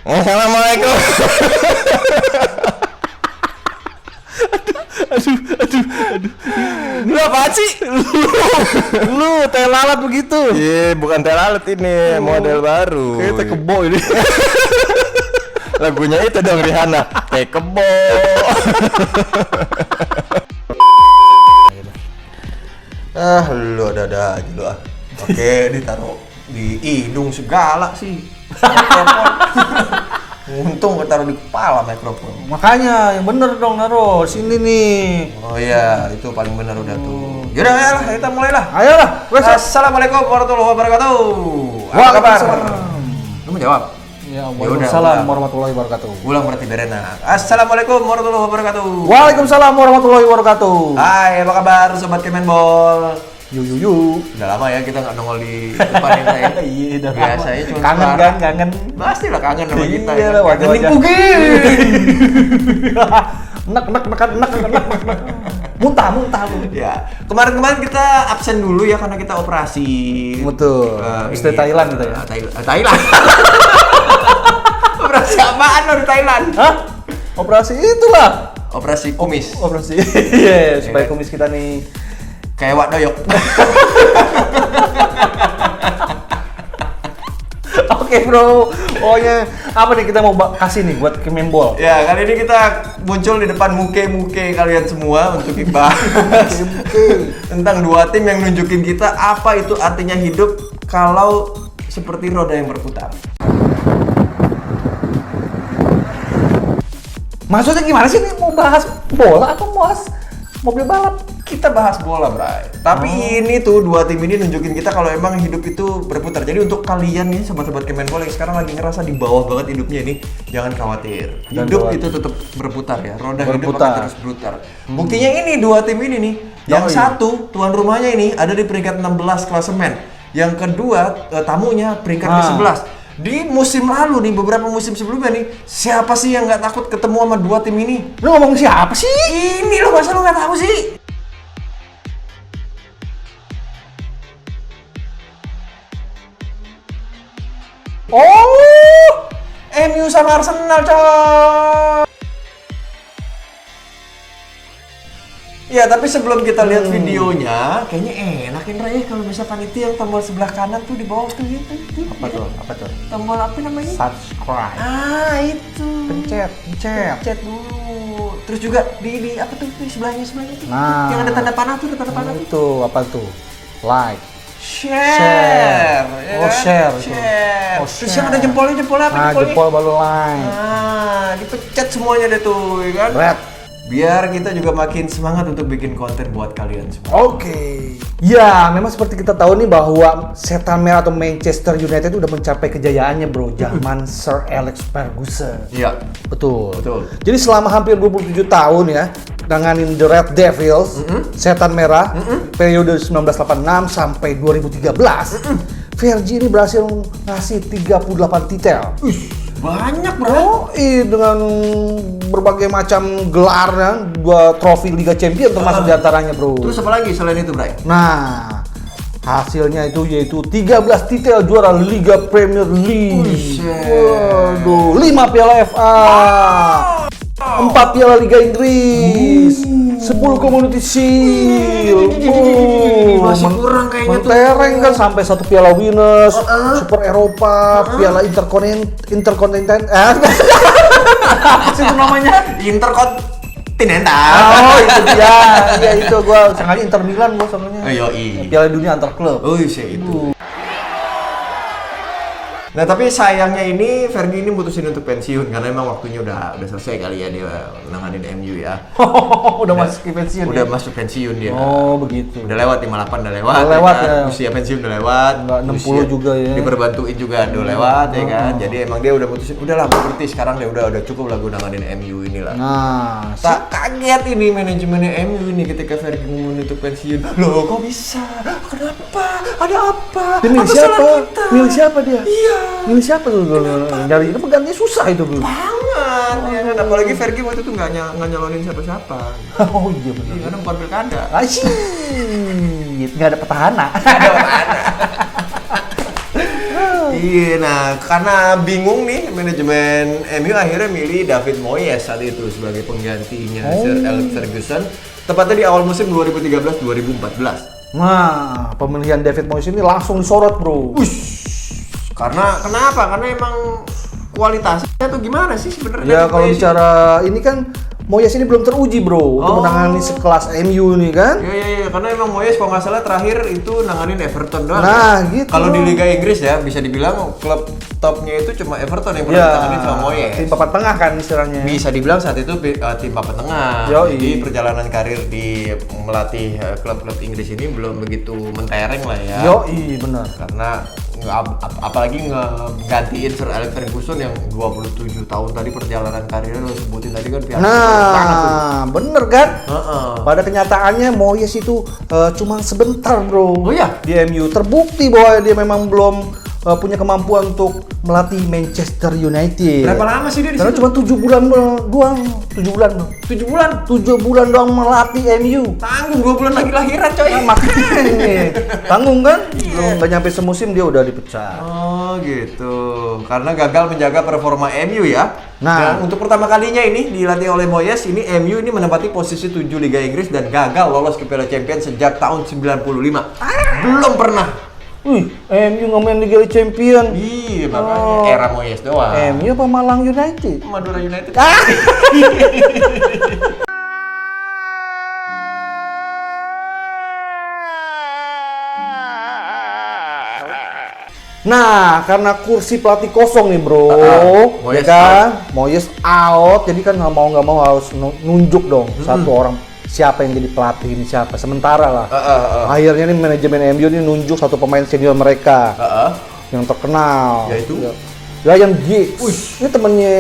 Assalamualaikum. Aduh. Lu apaan sih? Lu teh lalat begitu. Iya, bukan teh lalat ini, model baru. Kayak teh kebo ini. Lagunya itu dong Rihanna, teh kebo. Lu ada aja lu ah. Oke, ditaruh di hidung segala sih. Untung taruh di kepala mikrofon. Makanya yang bener dong naruh sini nih. Oh iya, itu paling benar udah tuh. Yaudah ya lah, kita mulailah. Ayolah, Assalamualaikum warahmatullahi wabarakatuh. Apa kabar? Lu mau jawab? Ya, Yaudah, waalaikumsalam udah. warahmatullahi wabarakatuh. Ulang berarti berena. Assalamualaikum warahmatullahi wabarakatuh. Waalaikumsalam warahmatullahi wabarakatuh. Hai, apa kabar sobat Kemenbol? Yu. Udah lama ya kita nggak nongol di depan ya. Iya, udah Biasanya cuma kangen suara. kan, kangen. Pastilah kangen sama kita. Iya ya. lah, wajah-wajah. Gening pugih. Nek. Muntah lu. Ya, kemarin kita absen dulu ya karena kita operasi. Betul. Habis dari Thailand gitu ya? Thailand. Operasi apaan lo di Thailand? Hah? Operasi itulah. Operasi kumis. Operasi. Iya, supaya kumis kita nih Kayak Wak Doyok. Oke bro, pokoknya apa nih kita mau kasih nih buat Kemenbol? Ya, kali ini kita muncul di depan muke-muke kalian semua untuk bahas tentang dua tim yang nunjukin kita apa itu artinya hidup kalau seperti roda yang berputar. Maksudnya gimana sih nih, mau bahas bola atau mau bahas mobil balap? Kita bahas bola, Bray. Tapi ini tuh dua tim ini nunjukin kita kalau emang hidup itu berputar. Jadi untuk kalian nih sobat-sobat Kemenbol yang sekarang lagi ngerasa di bawah banget hidupnya ini, jangan khawatir. Hidup itu tetap berputar ya. Roda hidup akan terus berputar. Buktinya ini dua tim ini nih. Yang satu tuan rumahnya ini ada di peringkat 16 klasemen. Yang kedua tamunya peringkat ke-11. Di musim lalu nih, beberapa musim sebelumnya nih, siapa sih yang nggak takut ketemu sama dua tim ini? Lu ngomong siapa sih? Ini lo masa lo nggak tahu sih? Oh, MU sama Arsenal, coy. Ya, tapi sebelum kita lihat videonya, kayaknya enak Ray kalau misalkan itu yang tombol sebelah kanan tuh di bawah tuh gitu. Apa tuh? Tombol apa namanya? Subscribe. Ah, itu. Pencet. Dulu. Terus juga di apa tuh di sebelahnya tuh. Nah. Yang ada tanda panah tuh, Itu apa tuh? Like. Share. Ya Oh, kan? share. Oh, Terus share. yang ada jempolnya apa Nah, jempolnya? jempol baru like. Nah, dipencet semuanya deh tuh, ya kan? Red. Biar kita juga makin semangat untuk bikin konten buat kalian semua. Oke. Ya, memang seperti kita tahu nih bahwa Setan Merah atau Manchester United udah mencapai kejayaannya, bro. Zaman Sir Alex Ferguson. Iya. Betul. Betul. Jadi selama hampir 27 tahun ya, nanganin The Red Devils, Setan Merah, periode 1986 sampai 2013, Fergie ini berhasil ngasih 38 titel. Banyak, bro. Dengan berbagai macam gelarnya, 2 trofi Liga Champions termasuk diantaranya, bro. Terus apa lagi selain itu, Bray? Nah, hasilnya itu yaitu 13 titel juara Liga Premier League. Waduh, 5 piala FA. 4 piala Liga Inggris. 10 Community Shield. Masih kurang kayaknya tuh. Mentereng kan sampai 1 piala Winners, Super Eropa, piala Intercontinental. Apa sih itu namanya? Interkontinental. Oh, itu dia. Iya, itu gua sengaja Inter Milan gua soalnya. Yoi. Piala Dunia antar klub. Oh iya itu. Nah tapi sayangnya ini Fergie ini mutusin untuk pensiun karena emang waktunya udah selesai kali ya dia nanganin MU ya. Udah masuk ke pensiun. Udah ya? masuk pensiun dia. Oh, begitu. Udah lewat 58 udah lewat. Udah lewat kan? ya. Usia pensiun udah lewat. Nggak 60 juga ya. Diperbantuin juga udah lewat ya kan. Jadi emang dia udah mutusin udahlah berhenti sekarang deh udah cukup lah gue nanganin MU inilah. Nah, Tak kaget ini manajemennya MU ini ketika Fergie ngumumin untuk pensiun. Loh kok bisa? Kenapa? Ada apa? dia milih Apa siapa? salah kita? Milih siapa dia? Iya. Milih siapa tuh? Nyari itu penggantinya susah itu dulu. Banget. Ya kan? Apalagi Fergie waktu itu nggak nyalonin siapa-siapa. Oh iya benar. Iya, karena bukan pilkada. Asyik, nggak ada petahana. Iya, nah karena bingung nih manajemen MU akhirnya milih David Moyes saat itu sebagai penggantinya Sir Alex Ferguson, tepatnya di awal musim 2013-2014. Nah, pemilihan David Moyes ini langsung disorot, bro. Karena kenapa? Karena emang kualitasnya tuh gimana sih sebenarnya? Ya kalau bicara ini kan Moyes ini belum teruji, bro, untuk menangani sekelas MU nih kan. Iya, karena emang Moyes kalau nggak salah terakhir itu nanganin Everton doang. Nah, gitu. Kalau di Liga Inggris ya bisa dibilang klub topnya itu cuma Everton yang pernah ditanganin sama Moyes. Tim papan tengah kan istilahnya. Bisa dibilang saat itu tim papan tengah. Yoi. Jadi perjalanan karir di melatih klub-klub Inggris ini belum begitu mentereng lah ya. Yoi, benar. Karena apalagi ngegantiin Sir Alex Ferguson yang 27 tahun tadi perjalanan karirnya lo sebutin tadi kan pihak banget tuh. Bener kan? Pada kenyataannya Moyes itu cuma sebentar, bro. Oh iya? Di MU terbukti bahwa dia memang belum punya kemampuan untuk melatih Manchester United. Berapa lama sih dia di Karena situ? cuma 7 bulan doang. 7 bulan. 7 bulan? 7 bulan doang melatih MU. Tanggung 2 bulan lagi lahiran coy. Nah, makanya tanggung kan? Belum nggak nyampe semusim dia udah dipecat. Oh gitu, karena gagal menjaga performa MU ya. Nah. Dan untuk pertama kalinya ini dilatih oleh Moyes, ini MU ini menempati posisi 7 Liga Inggris dan gagal lolos ke Piala Champions sejak tahun 95. Belum pernah. Wih, MU ngemain Liga Champion. Iya, makanya era Moyes doang. MU apa Malang United? Madura United. Nah, karena kursi pelatih kosong nih, bro, Moyes ya kan? Moyes out, jadi kan nggak mau harus nunjuk dong satu orang siapa yang jadi pelatih ini siapa. Sementara lah, akhirnya nih manajemen MU ini nunjuk satu pemain senior mereka yang terkenal, Yaitu? Ryan Giggs. Ini temennya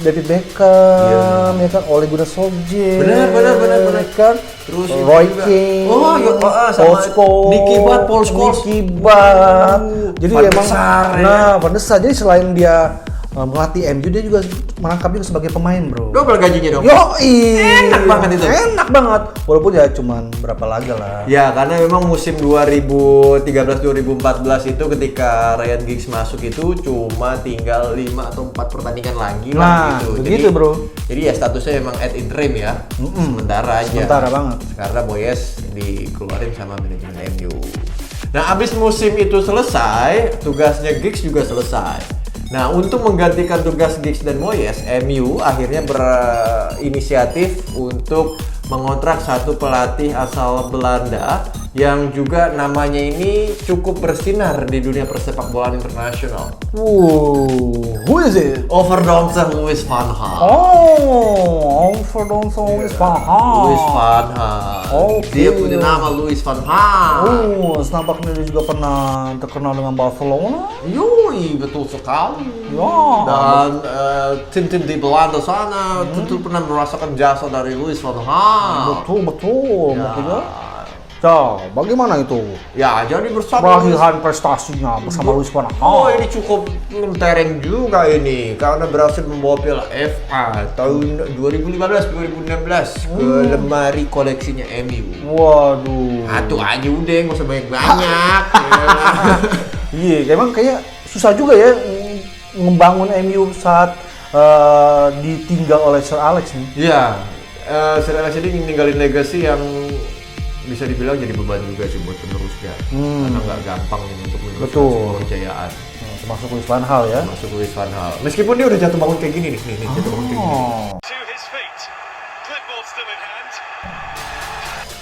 David Beckham, ya kan? Ole Gunnar Solskjaer, Benar. kan? Terus Roy juga. Keane, Sama Nicky Butt, Paul Scholes. Jadi Van der emang, Sar, ya. nah Van der Sar. Jadi selain dia melatih MU, dia juga merangkap juga sebagai pemain, bro. Double gajinya dong. Yoi, Enak banget itu. Enak banget. Walaupun ya cuman berapa laga lah. Ya, karena memang musim 2013-2014 itu ketika Ryan Giggs masuk itu cuma tinggal 5 atau 4 pertandingan lagi Nah, gitu. begitu, bro. Jadi ya statusnya emang at interim ya. Sementara aja. Sementara banget. Karena Moyes dikeluarin sama manajemen MU. Nah, abis musim itu selesai, tugasnya Giggs juga selesai. Nah, untuk menggantikan tugas Giggs dan Moyes, MU akhirnya berinisiatif untuk mengontrak satu pelatih asal Belanda yang juga namanya ini cukup bersinar di dunia persepak bolaan internasional. Who is it? Overdonsen Louis van Gaal. Overdonsen Louis van Gaal. Louis van Gaal. Oke. Dia punya nama Louis van Gaal. Nampaknya dia juga pernah terkenal dengan Barcelona. Yoi, betul sekali. Ya. Dan tim-tim di Belanda sana tentu pernah merasakan jasa dari Louis van Gaal. Betul. Ya. Makanya. Bagaimana itu? Ya, jadi bersama Perahihan prestasinya bersama Louis van Gaal. Oh, ini cukup mentereng juga ini karena berhasil membawa Piala FA tahun 2015-2016 ke lemari koleksinya MU. Waduh. Satu aja udah, nggak usah banyak-banyak. Iya, emang kayak susah juga ya membangun MU saat ditinggal oleh Sir Alex nih. Iya, Sir Alex ini ninggalin legacy yang bisa dibilang jadi beban juga sih buat penerusnya. Karena nggak gampang untuk meneruskan sebuah kejayaan. Termasuk Louis van Gaal ya. Masuk Louis van Gaal. Meskipun dia udah jatuh bangun kayak gini nih, jatuh bangun kayak gini. To his feet. Clipboard still in hand.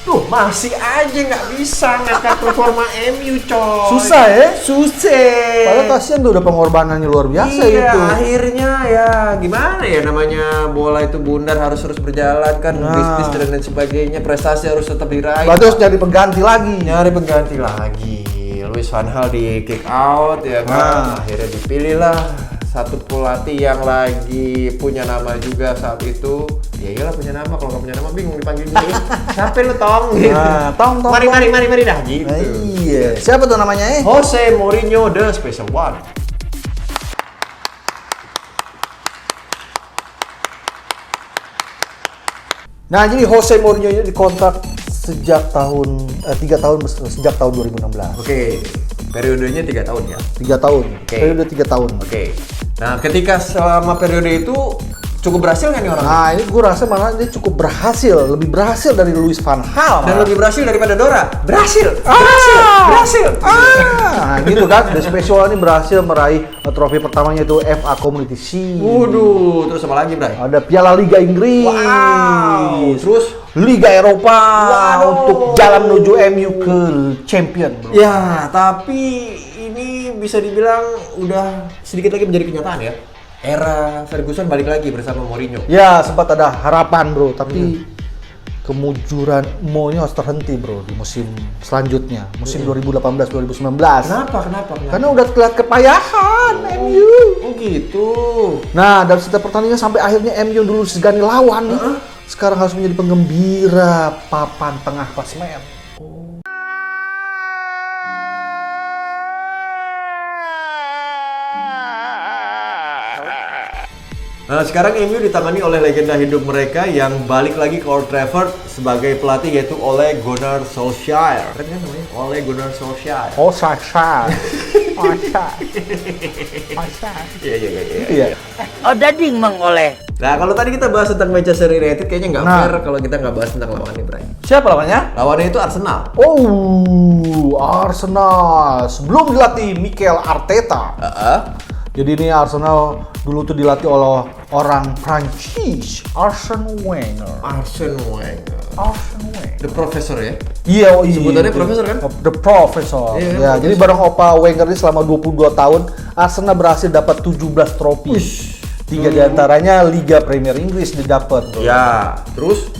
Tuh, masih aja nggak bisa ngangkat performa MU, coy. Susah ya? Susah. Padahal kasihan tuh udah pengorbanannya luar biasa Iya, itu. akhirnya ya gimana ya namanya bola itu bundar harus terus berjalan kan, bisnis dan lain sebagainya, prestasi harus tetap diraih. Berarti harus nyari pengganti lagi. Nyari pengganti lagi. Louis van Gaal di kick out ya kan. Akhirnya dipilih lah satu pelatih yang lagi punya nama juga saat itu. Ya iyalah punya nama, kalau nggak punya nama bingung dipanggil dia. Siapa lu Tong? Gitu. Nah, Tong. Mari dah gitu. Iya. Siapa tuh namanya Jose Mourinho the Special One. Nah, jadi Jose Mourinho ini dikontrak sejak tahun 3 tahun sejak tahun 2016. Oke. Periodenya 3 tahun ya. 3 tahun. Oke. Periode 3 tahun. Oke. Nah, ketika selama periode itu cukup berhasil nggak nih orang? Nah, ini gue rasa malah dia cukup berhasil, lebih berhasil dari Louis van Gaal. Dan malah. lebih berhasil daripada Dora. Berhasil. Nah, gitu kan. The Special ini berhasil meraih trofi pertamanya itu FA Community Shield. Waduh, terus apa lagi, Bray? Ada Piala Liga Inggris. Wow. Terus Liga Eropa Waduh. untuk jalan menuju MU ke champion, bro. ya, tapi ini bisa dibilang udah sedikit lagi menjadi kenyataan ya. Era Ferguson balik lagi bersama Mourinho. Ya, sempat ada harapan, bro, tapi kemujuran Mo ini harus terhenti, bro, di musim selanjutnya, musim 2018-2019. Kenapa? Karena udah kelihatan kepayahan MU. Oh gitu. Nah, dari setiap pertandingan sampai akhirnya MU dulu segani lawan nih. Sekarang harus menjadi penggembira papan tengah klasemen. Nah, sekarang MU ditangani oleh legenda hidup mereka yang balik lagi ke Old Trafford sebagai pelatih yaitu Ole Gunnar Solskjaer. Keren kan namanya? Ole Gunnar Solskjaer. Oh, Sasha. Iya. Oh, dading Mang Oleh. Nah, kalau tadi kita bahas tentang Manchester United, kayaknya nggak Nah. fair kalau kita nggak bahas tentang lawannya, Bray. Siapa lawannya? Lawannya itu Arsenal. Oh, Arsenal. Sebelum dilatih Mikel Arteta. Jadi ini Arsenal dulu tuh dilatih oleh orang Prancis, Arsene Wenger. Arsene Wenger. Arsene Wenger. The Professor ya? Iya, oh iya. Sebutannya Profesor kan? The Professor. Iya, Ya, Profesor. jadi bareng Opa Wenger ini selama 22 tahun, Arsenal berhasil dapat 17 trofi. 3 diantaranya Liga Premier Inggris didapat. bro. Ya, terus?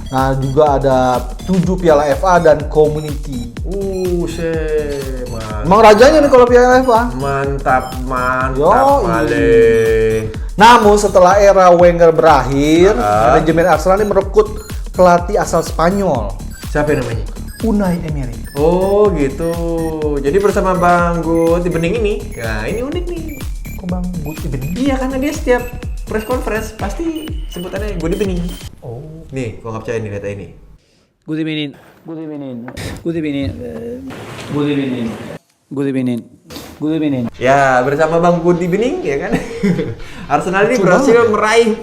Nah, juga ada 7 Piala FA dan Community. Emang rajanya nih kalau Piala FA. Mantap, Yoi. Male. Namun setelah era Wenger berakhir, manajemen Arsenal ini merekrut pelatih asal Spanyol, Siapa yang namanya? Unai Emery. Oh gitu. Jadi bersama Bang Guti Bening ini, ya ini unik nih. Kok Bang Guti Bening? Iya, karena dia setiap press conference pasti sebutannya Guti Bening. Oh. Nih, gua nggak percaya nih data ini. Good evening. Good evening. Good evening. Good evening. Good evening. Good evening. Ya, bersama Bang Guti Bening ya kan. Arsenal ini Lucu berhasil banget ya. meraih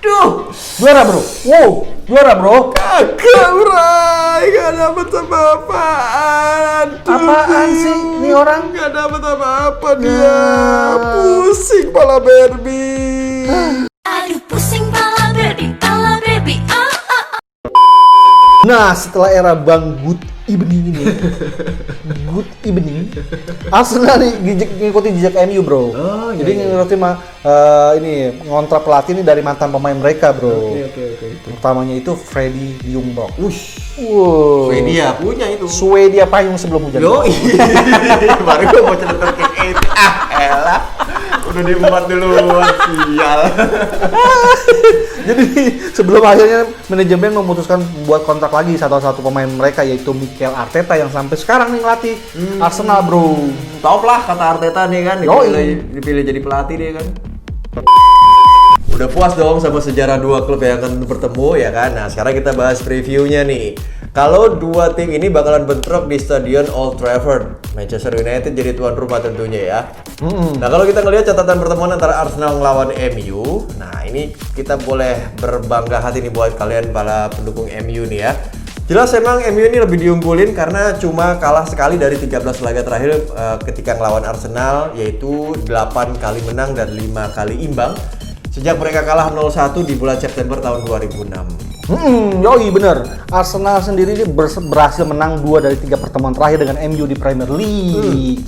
waduh, Juara, bro. Wow, juara, bro. kagak Bray, gak dapet apa-apaan. Aduh. Apaan sih ini orang? Gak dapet apa-apa dia. Ya. Pusing pala Barbie. Aduh pusing pala baby, Nah, setelah era Bang Good Evening ini, Good Evening, Arsenal nih ngikutin jejak MU, bro. Oh, iya, Jadi iya. ngikutin ini ngontrak pelatih ini dari mantan pemain mereka, bro. Oke. Pertamanya itu Freddy Ljungberg. Wush. Wow. Swedia punya itu. Swedia payung sebelum hujan. Yo, baru gue mau cerita kayak itu. Elah. Udah diempat duluan, sial. Jadi sebelum akhirnya manajemen memutuskan buat kontrak lagi satu pemain mereka yaitu Mikel Arteta yang sampai sekarang nih ngelatih Arsenal, bro. Top lah kata Arteta nih kan, Yoi. dipilih jadi pelatih dia kan. Udah puas dong sama sejarah dua klub yang akan bertemu ya kan. Nah, sekarang kita bahas previewnya nih. Kalau dua tim ini bakalan bentrok di Stadion Old Trafford, Manchester United jadi tuan rumah tentunya ya. Nah, kalau kita ngelihat catatan pertemuan antara Arsenal melawan MU, nah ini kita boleh berbangga hati nih buat kalian para pendukung MU nih ya. Jelas emang MU ini lebih diunggulin karena cuma kalah sekali dari 13 laga terakhir ketika ngelawan Arsenal, yaitu 8 kali menang dan 5 kali imbang sejak mereka kalah 0-1 di bulan September tahun 2006. Yoi bener. Arsenal sendiri ini berhasil menang 2 dari 3 pertemuan terakhir dengan MU di Premier League.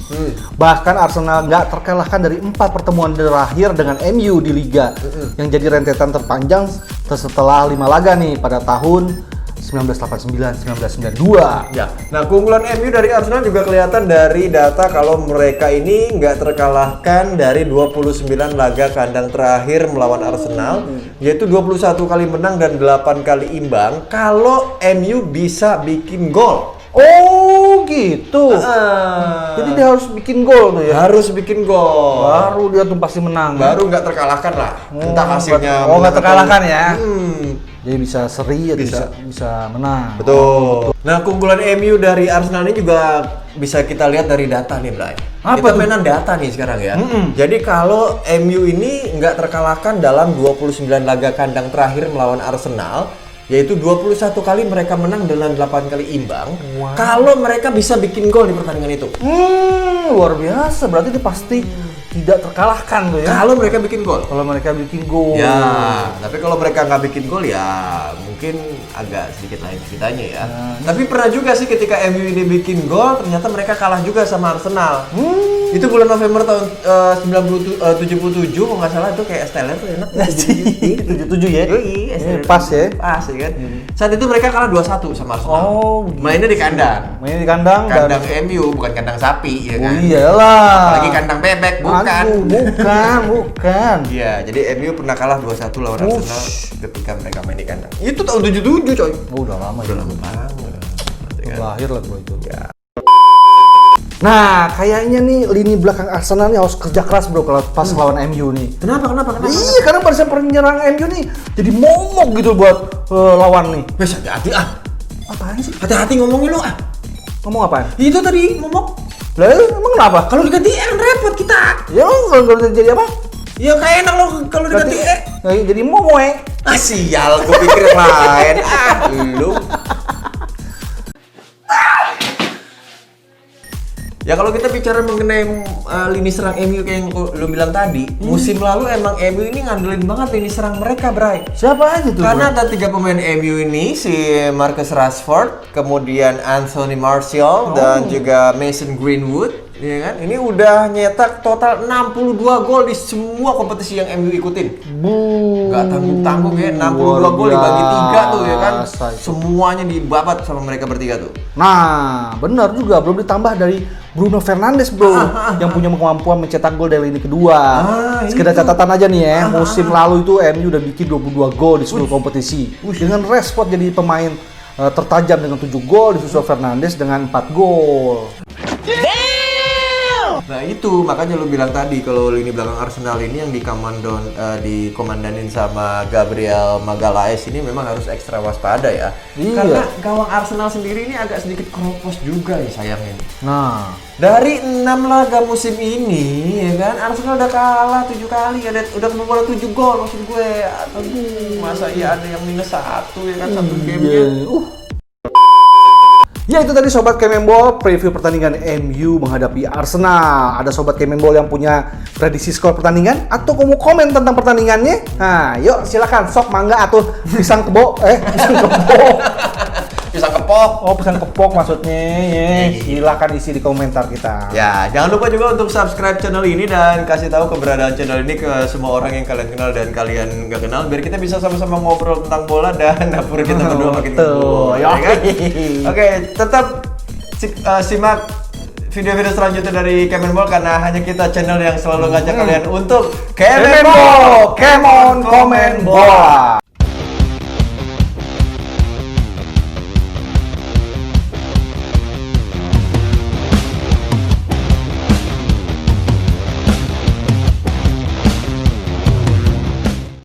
Bahkan Arsenal nggak terkalahkan dari 4 pertemuan terakhir dengan MU di Liga, yang jadi rentetan terpanjang setelah 5 laga nih pada tahun 1989-1992. Ya, nah keunggulan MU dari Arsenal juga kelihatan dari data kalau mereka ini nggak terkalahkan dari 29 laga kandang terakhir melawan Arsenal, yaitu 21 kali menang dan 8 kali imbang kalau MU bisa bikin gol. Oh gitu. Jadi Jadi dia harus bikin gol tuh ya. harus bikin gol. Baru dia tuh pasti menang. Baru nggak terkalahkan lah. Entah hasilnya. Oh, nggak terkalahkan ya. Jadi bisa seri ya Bisa. bisa menang. Betul. Nah, keunggulan MU dari Arsenal ini juga bisa kita lihat dari data nih, Bray. Apa Kita tuh? mainan data nih sekarang ya. Jadi kalau MU ini nggak terkalahkan dalam 29 laga kandang terakhir melawan Arsenal, yaitu 21 kali mereka menang dengan 8 kali imbang. Kalau mereka bisa bikin gol di pertandingan itu. Luar biasa. Berarti itu pasti tidak terkalahkan tuh ya. Kalau mereka bikin gol. Kalau mereka bikin gol. Ya, tapi kalau mereka nggak bikin gol ya mungkin agak sedikit lain ceritanya ya. Tapi pernah juga sih ketika MU ini bikin gol, ternyata mereka kalah juga sama Arsenal. Itu bulan November tahun 77 kalau nggak salah, itu kayak style tuh enak. 77 ya. Yoi, Pas ya. Pas ya kan. Saat itu mereka kalah 2-1 sama Arsenal. Oh, gitu. Mainnya di kandang. Mainnya di kandang. Kandang MU bukan kandang sapi ya Oh kan. iyalah. Apalagi kandang bebek bukan. Aduh, bukan. Iya, jadi MU pernah kalah 2-1 lawan Arsenal ketika mereka main di kandang. Itu tahun 77 coy. Oh, udah lama ya. Udah lama banget. Ya kan? Lahir lah gua itu. Ya. Nah, kayaknya nih lini belakang Arsenal nih harus kerja keras bro kalau pas lawan MU nih. Kenapa? Iya, karena barisan penyerang MU nih jadi momok gitu buat lawan nih. Wes hati-hati ah. Apaan sih? Hati-hati ngomongin lu ah. Ngomong apaan? Itu tadi momok. Lah, emang kenapa? Kalau diganti kan repot kita. Ya lo kalau jadi apa? Ya kayak enak lo kalau diganti Jadi momoe. Ah sial, gue pikir yang lain. Ah, lu. Ya kalau kita bicara mengenai lini serang MU kayak yang lu bilang tadi, musim lalu emang MU ini ngandelin banget lini serang mereka, Bray. Siapa aja tuh? Karena ada 3 pemain MU ini, si Marcus Rashford, kemudian Anthony Martial, dan juga Mason Greenwood, ya kan? Ini udah nyetak total 62 gol di semua kompetisi yang MU ikutin. Gak tanggung-tanggung ya, 62 gol dibagi 3 tuh ya kan. Semuanya dibabat sama mereka bertiga tuh. Nah, benar juga, belum ditambah dari Bruno Fernandes bro, yang punya kemampuan mencetak gol dari lini kedua. Sekedar catatan aja nih ya, musim lalu itu MU udah bikin 22 gol di seluruh kompetisi. Dengan Rashford jadi pemain tertajam dengan 7 gol, disusul Fernandes dengan 4 gol. Nah itu makanya lu bilang tadi kalau lini belakang Arsenal ini yang dikomandanin sama Gabriel Magalhaes ini memang harus ekstra waspada ya. Iya. Karena gawang Arsenal sendiri ini agak sedikit keropos juga ya sayangnya. Nah, Dari 6 laga musim ini ya kan Arsenal udah kalah 7 kali, udah kebobolan 7 gol maksud gue. Aduh, masa iya ada yang minus 1 ya kan satu gamenya. Ya itu tadi Sobat Kemenbol, preview pertandingan MU menghadapi Arsenal. Ada Sobat Kemenbol yang punya prediksi skor pertandingan atau mau komen tentang pertandingannya? Nah, yuk silakan sok mangga atau pisang kebo, pisang kebo. Bisa kepok. Oh, pisang kepok maksudnya. Ya, silakan isi di komentar kita. Ya, jangan lupa juga untuk subscribe channel ini dan kasih tahu keberadaan channel ini ke semua orang yang kalian kenal dan kalian nggak kenal, biar kita bisa sama-sama ngobrol tentang bola dan dapur kita berdua makin Betul. kuat, ya kan? Oke, tetap simak video-video selanjutnya dari Kemenbol karena hanya kita channel yang selalu ngajak kalian untuk Kemenbol, Kemon Komen Bola.